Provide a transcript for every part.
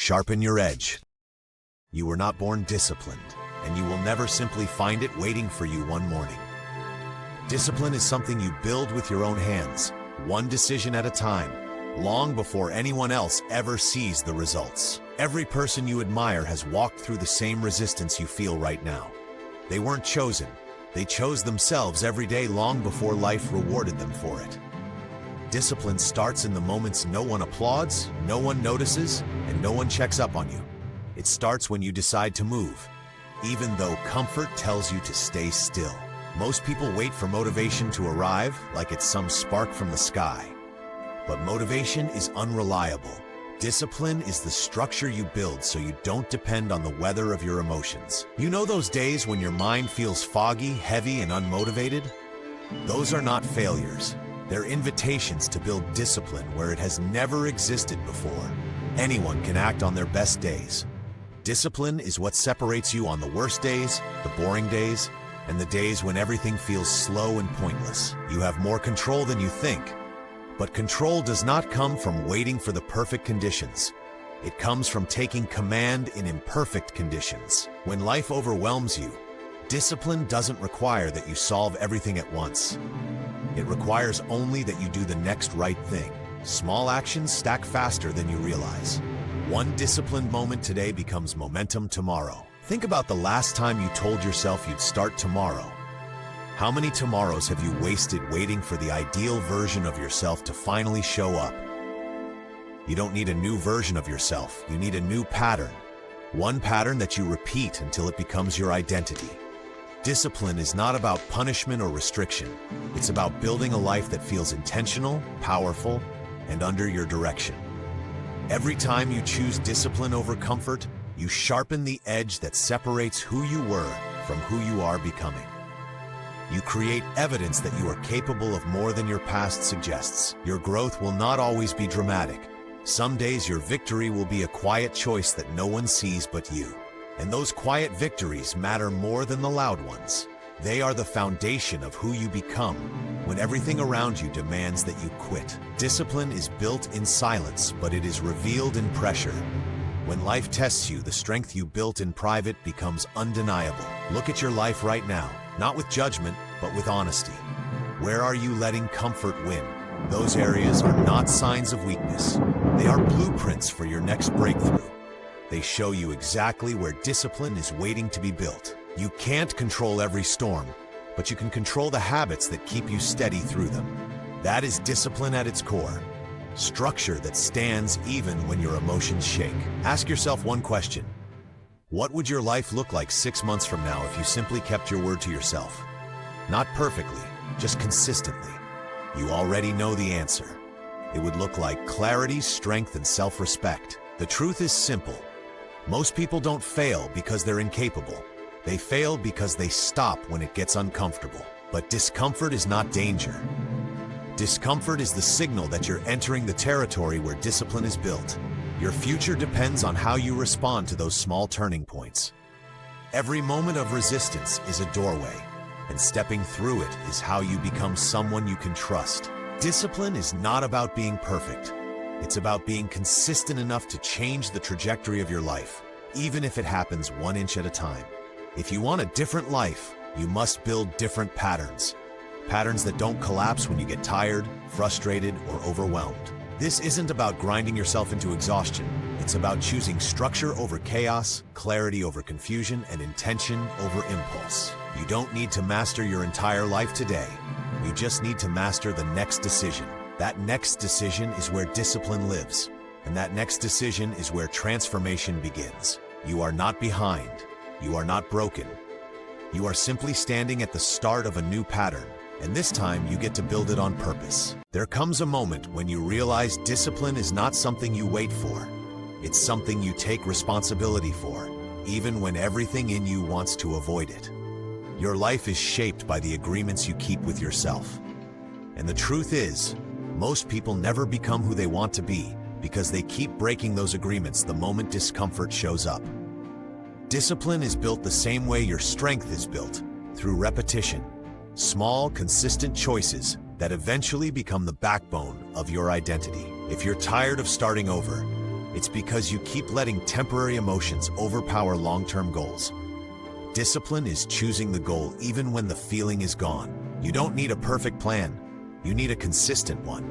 Sharpen your edge. You were not born disciplined, and you will never simply find it waiting for you one morning. Discipline is something you build with your own hands, one decision at a time, long before anyone else ever sees the results. Every person you admire has walked through the same resistance you feel right now. They weren't chosen. They chose themselves every day long before life rewarded them for it. Discipline starts in the moments no one applauds, no one notices, and no one checks up on you. It starts when you decide to move, even though comfort tells you to stay still. Most people wait for motivation to arrive like it's some spark from the sky. But motivation is unreliable. Discipline is the structure you build so you don't depend on the weather of your emotions. You know those days when your mind feels foggy, heavy, and unmotivated? Those are not failures. They're invitations to build discipline where it has never existed before. Anyone can act on their best days. Discipline is what separates you on the worst days, the boring days, and the days when everything feels slow and pointless. You have more control than you think. But control does not come from waiting for the perfect conditions. It comes from taking command in imperfect conditions. When life overwhelms you, discipline doesn't require that you solve everything at once. It requires only that you do the next right thing. Small actions stack faster than you realize. One disciplined moment today becomes momentum tomorrow. Think about the last time you told yourself you'd start tomorrow. How many tomorrows have you wasted waiting for the ideal version of yourself to finally show up? You don't need a new version of yourself. You need a new pattern. One pattern that you repeat until it becomes your identity. Discipline is not about punishment or restriction. It's about building a life that feels intentional, powerful, and under your direction. Every time you choose discipline over comfort, you sharpen the edge that separates who you were from who you are becoming. You create evidence that you are capable of more than your past suggests. Your growth will not always be dramatic. Some days your victory will be a quiet choice that no one sees but you. And those quiet victories matter more than the loud ones. They are the foundation of who you become when everything around you demands that you quit. Discipline is built in silence, but it is revealed in pressure. When life tests you, the strength you built in private becomes undeniable. Look at your life right now, not with judgment, but with honesty. Where are you letting comfort win? Those areas are not signs of weakness. They are blueprints for your next breakthrough. They show you exactly where discipline is waiting to be built. You can't control every storm, but you can control the habits that keep you steady through them. That is discipline at its core. Structure that stands even when your emotions shake. Ask yourself one question. What would your life look like 6 months from now if you simply kept your word to yourself? Not perfectly, just consistently. You already know the answer. It would look like clarity, strength, and self-respect. The truth is simple. Most people don't fail because they're incapable. They fail because they stop when it gets uncomfortable. But discomfort is not danger. Discomfort is the signal that you're entering the territory where discipline is built. Your future depends on how you respond to those small turning points. Every moment of resistance is a doorway, and stepping through it is how you become someone you can trust. Discipline is not about being perfect. It's about being consistent enough to change the trajectory of your life, even if it happens 1 inch at a time. If you want a different life, you must build different patterns. Patterns that don't collapse when you get tired, frustrated, or overwhelmed. This isn't about grinding yourself into exhaustion. It's about choosing structure over chaos, clarity over confusion, and intention over impulse. You don't need to master your entire life today. You just need to master the next decision. That next decision is where discipline lives. And that next decision is where transformation begins. You are not behind. You are not broken. You are simply standing at the start of a new pattern. And this time you get to build it on purpose. There comes a moment when you realize discipline is not something you wait for. It's something you take responsibility for, even when everything in you wants to avoid it. Your life is shaped by the agreements you keep with yourself. And the truth is, most people never become who they want to be because they keep breaking those agreements the moment discomfort shows up. Discipline is built the same way your strength is built, through repetition. Small, consistent choices that eventually become the backbone of your identity. If you're tired of starting over, It's because you keep letting temporary emotions overpower long-term goals. Discipline is choosing the goal even when the feeling is gone. You don't need a perfect plan. You need a consistent one.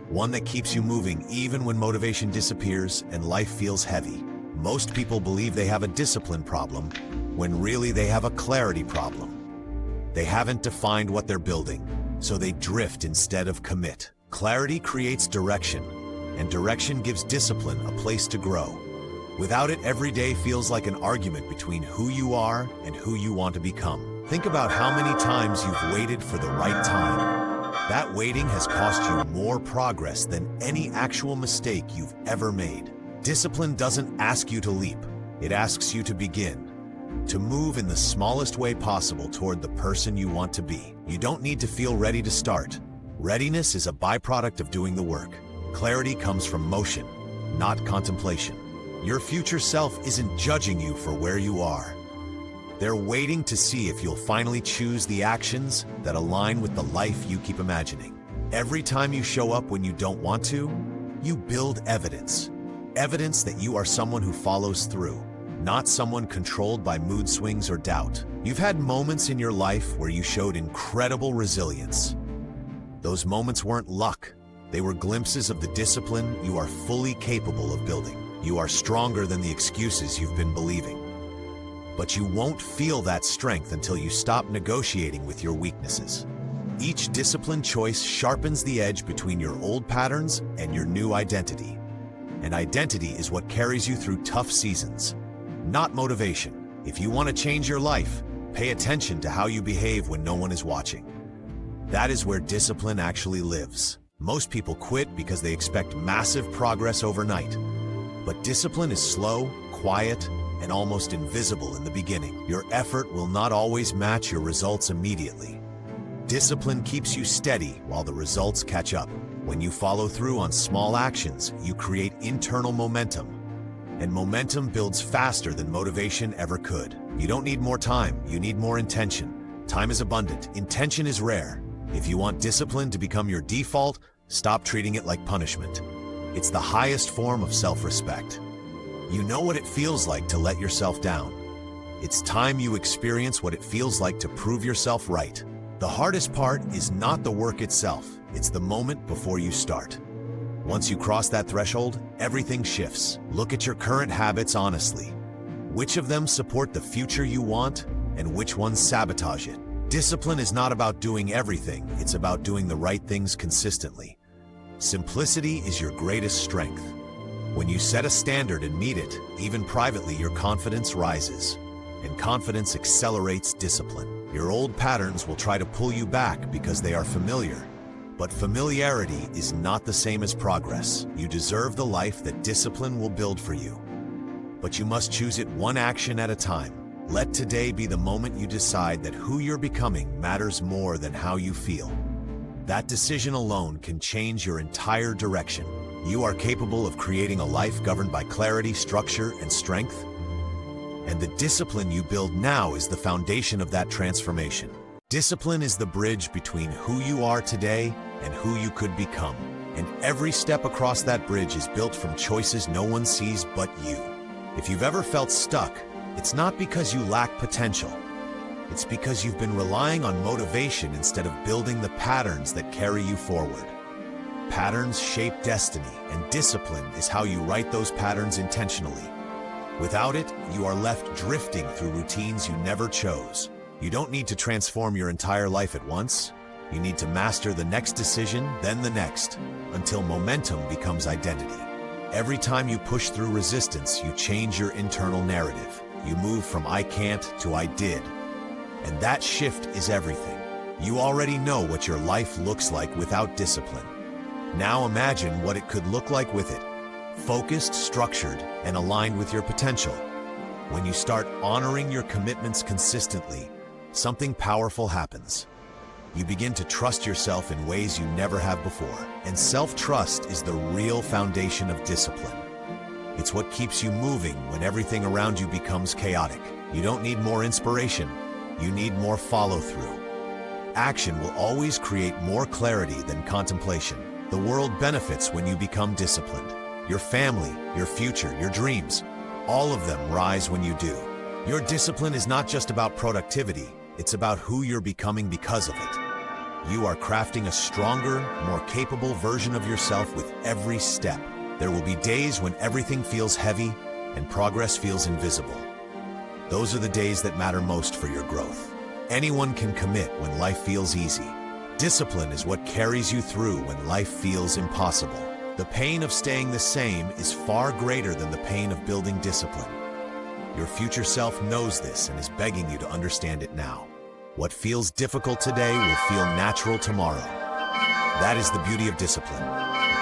One that keeps you moving even when motivation disappears and life feels heavy. Most people believe they have a discipline problem, when really they have a clarity problem. They haven't defined what they're building, so they drift instead of commit. Clarity creates direction, and direction gives discipline a place to grow. Without it, every day feels like an argument between who you are and who you want to become. Think about how many times you've waited for the right time. That waiting has cost you more progress than any actual mistake you've ever made. Discipline doesn't ask you to leap. It asks you to begin. To move in the smallest way possible toward the person you want to be. You don't need to feel ready to start. Readiness is a byproduct of doing the work. Clarity comes from motion, not contemplation. Your future self isn't judging you for where you are. They're waiting to see if you'll finally choose the actions that align with the life you keep imagining. Every time you show up when you don't want to, you build evidence. Evidence that you are someone who follows through, not someone controlled by mood swings or doubt. You've had moments in your life where you showed incredible resilience. Those moments weren't luck. They were glimpses of the discipline you are fully capable of building. You are stronger than the excuses you've been believing. But you won't feel that strength until you stop negotiating with your weaknesses. Each disciplined choice sharpens the edge between your old patterns and your new identity. And identity is what carries you through tough seasons, not motivation. If you want to change your life, pay attention to how you behave when no one is watching. That is where discipline actually lives. Most people quit because they expect massive progress overnight. But discipline is slow, quiet, and almost invisible in the beginning. Your effort will not always match your results immediately. Discipline keeps you steady while the results catch up. When you follow through on small actions, you create internal momentum. And momentum builds faster than motivation ever could. You don't need more time, you need more intention. Time is abundant, intention is rare. If you want discipline to become your default, stop treating it like punishment. It's the highest form of self-respect. You know what it feels like to let yourself down. It's time you experience what it feels like to prove yourself right. The hardest part is not the work itself, it's the moment before you start. Once you cross that threshold, everything shifts. Look at your current habits honestly. Which of them support the future you want, and which ones sabotage it? Discipline is not about doing everything, it's about doing the right things consistently. Simplicity is your greatest strength. When you set a standard and meet it, even privately, your confidence rises. And confidence accelerates discipline. Your old patterns will try to pull you back because they are familiar. But familiarity is not the same as progress. You deserve the life that discipline will build for you. But you must choose it one action at a time. Let today be the moment you decide that who you're becoming matters more than how you feel. That decision alone can change your entire direction. You are capable of creating a life governed by clarity, structure, and strength. And the discipline you build now is the foundation of that transformation. Discipline is the bridge between who you are today and who you could become. And every step across that bridge is built from choices no one sees but you. If you've ever felt stuck, it's not because you lack potential. It's because you've been relying on motivation instead of building the patterns that carry you forward. Patterns shape destiny, and discipline is how you write those patterns intentionally. Without it, you are left drifting through routines you never chose. You don't need to transform your entire life at once. You need to master the next decision, then the next, until momentum becomes identity. Every time you push through resistance, you change your internal narrative. You move from I can't to I did. And that shift is everything. You already know what your life looks like without discipline. Now imagine what it could look like with it. Focused, structured, and aligned with your potential. When you start honoring your commitments consistently, something powerful happens. You begin to trust yourself in ways you never have before. And self-trust is the real foundation of discipline. It's what keeps you moving when everything around you becomes chaotic. You don't need more inspiration. You need more follow-through. Action will always create more clarity than contemplation. The world benefits when you become disciplined. Your family, your future, your dreams, all of them rise when you do. Your discipline is not just about productivity, it's about who you're becoming because of it. You are crafting a stronger, more capable version of yourself with every step. There will be days when everything feels heavy and progress feels invisible. Those are the days that matter most for your growth. Anyone can commit when life feels easy. Discipline is what carries you through when life feels impossible. The pain of staying the same is far greater than the pain of building discipline. Your future self knows this and is begging you to understand it now. What feels difficult today will feel natural tomorrow. That is the beauty of discipline.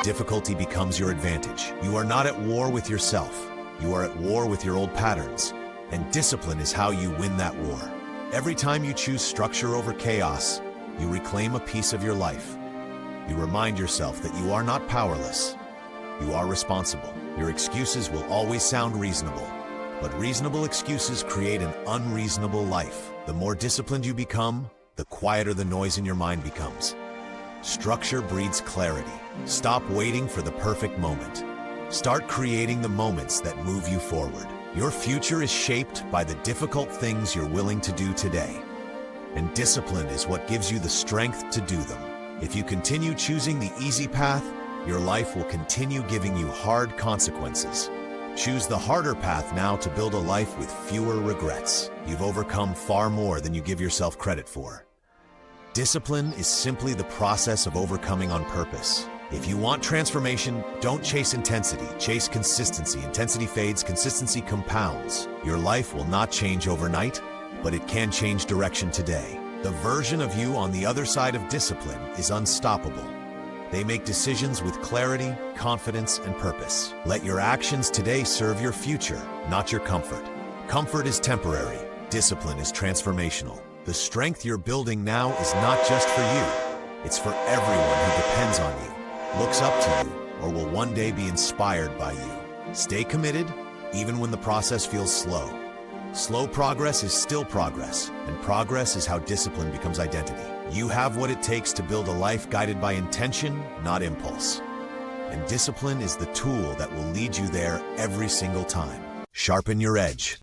Difficulty becomes your advantage. You are not at war with yourself. You are at war with your old patterns. And discipline is how you win that war. Every time you choose structure over chaos, you reclaim a piece of your life. You remind yourself that you are not powerless. You are responsible. Your excuses will always sound reasonable. But reasonable excuses create an unreasonable life. The more disciplined you become, the quieter the noise in your mind becomes. Structure breeds clarity. Stop waiting for the perfect moment. Start creating the moments that move you forward. Your future is shaped by the difficult things you're willing to do today. And discipline is what gives you the strength to do them. If you continue choosing the easy path, your life will continue giving you hard consequences. Choose the harder path now to build a life with fewer regrets. You've overcome far more than you give yourself credit for. Discipline is simply the process of overcoming on purpose. If you want transformation, don't chase intensity, chase consistency. Intensity fades, consistency compounds. Your life will not change overnight, but it can change direction today. The version of you on the other side of discipline is unstoppable. They make decisions with clarity, confidence, and purpose. Let your actions today serve your future, not your comfort. Comfort is temporary. Discipline is transformational. The strength you're building now is not just for you. It's for everyone who depends on you, looks up to you, or will one day be inspired by you. Stay committed, even when the process feels slow. Slow progress is still progress, and progress is how discipline becomes identity. You have what it takes to build a life guided by intention, not impulse. And discipline is the tool that will lead you there every single time. Sharpen your edge.